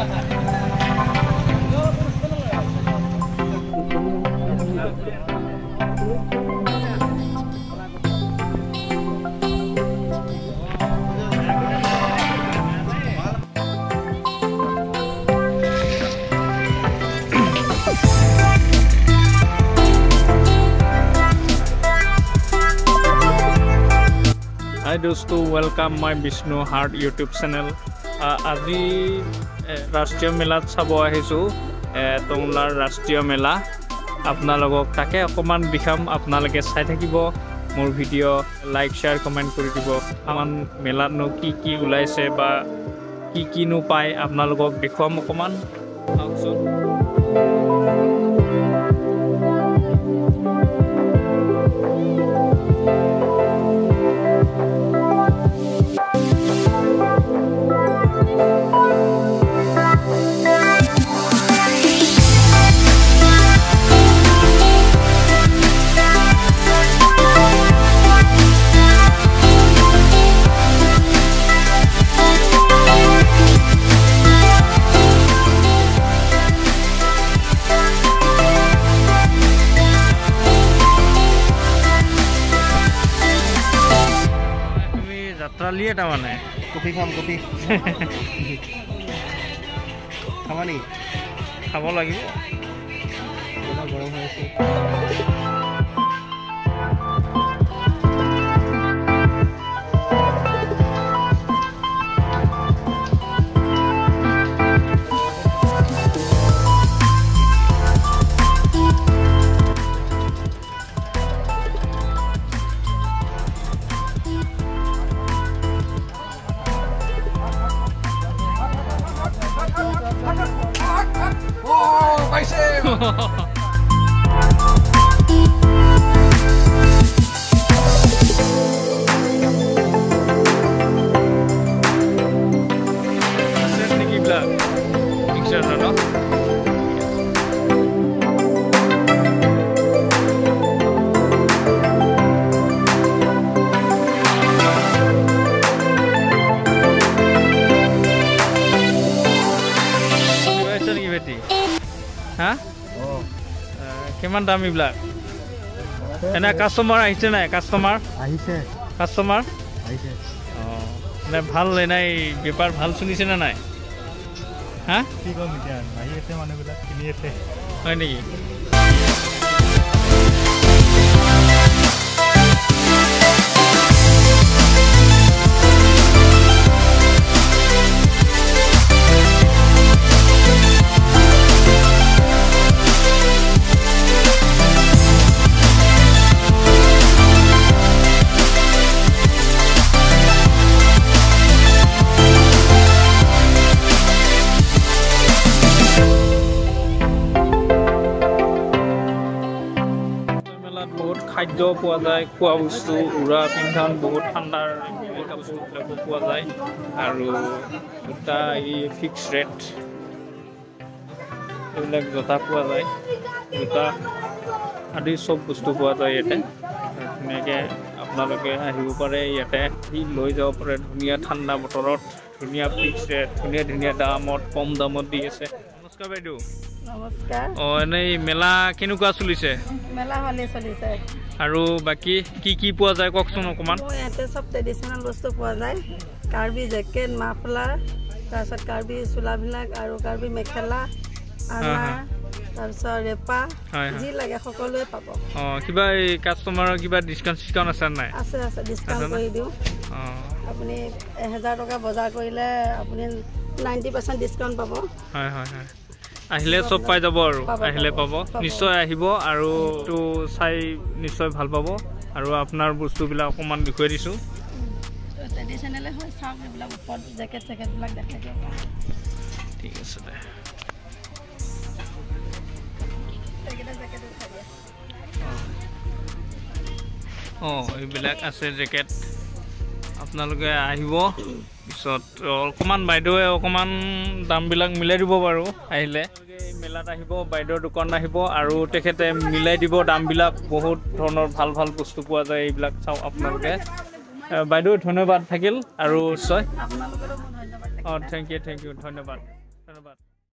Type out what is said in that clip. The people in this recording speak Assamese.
Hi dosto, welcome my Bishnu Hart YouTube channel. Aji Rashtriya Mela chabo ahisu Tangla Rashtriya Mela. Apnalogok take okoman dikham apnaloke sai thakibo mor video like share comment kori dibo aman mela no ki ulaise ba ki no pai apnalogok dekhom okoman aukso लिए टाने कॉफी खाम कॉफी खामानी खाब लगे गरम কিমান দাম ইবিলাক এনে কাস্টমাৰ আহিছে নাই কাস্টমাৰ আহিছে নে ভাল নাই বেপাৰ ভাল চলিছে না নাই হা কি কম এতিয়া আহি আছে মানুহবিলাক কিনি আছে হয় নেকি খাদ্য পোৱা যায় খোৱা বস্তু উৰা পিন্ধান বহুত ঠাণ্ডাৰ বস্তুবিলাকো পোৱা যায় আৰু দুটা এই ফিক্স ৰেট এইবিলাক জোতা পোৱা যায় জোতা আদি চব বস্তু পোৱা যায় ইয়াতে ধুনীয়াকৈ আপোনালোকে আহিব পাৰে ইয়াতে লৈ যাব পাৰে ধুনীয়া ঠাণ্ডা বতৰত ধুনীয়া ফিক্স ৰেট ধুনীয়া দামত কম দামত দি আছে নমস্কাৰ বাইদেউ নমস্কাৰ এনেই মেলা কেনেকুৱা চলিছে মেলা ভালে চলিছে আৰু বাকি কি পোৱা যায় ককচোন অকমান ইয়াতে সব ট্ৰেডিশনাল বস্তু পোৱা যায় কাৰ্বি জেকেট মাফলাৰ তাৰছত কাৰ্বি চুলাবিলাক আৰু কাৰ্বি মেখেলা আনা তাৰছত ৰেপা যি লাগে সকলোৱে পাব কিবা কাস্টমাৰৰ কিবা ডিসকাউন্ট আছে নাই আছে ডিসকাউন্ট কৰি দিও আপুনি 1000 টকা বজাৰ কৰিলে আপুনি 90% ডিসকাউন্ট পাব হয় আহিলে সব পাই যাব আৰু আহিলে পাব নিশ্চয় আহিব আৰু তো চাই নিশ্চয় ভাল পাব আৰু আপোনাৰ বস্তুবিলাক অকমান দেখুৱাই দিছো ট্ৰেডিশনাল হয় সব এইবিলাক ওপৰ জেকেট বিলাক দেখাই দিও ঠিক আছে দে এইবিলাক আছে জেকেট আপোনালোকে আহিব পিছত অকমান বাইদেৱে অকমান দামবিলাক মিলাই দিব বাৰু আহিলে মেলাত আহিব বাইদেউৰ দোকান আহিব আৰু তেখেতে মিলাই দিব দামবিলাক বহুত ধৰণৰ ভাল বস্তু পোৱা যায় এইবিলাক চাও আপোনালোকে বাইদেউ ধন্যবাদ থাকিল আৰু নিশ্চয় আপোনালোকৰো ধন্যবাদ থেংক ইউ ধন্যবাদ ধন্যবাদ।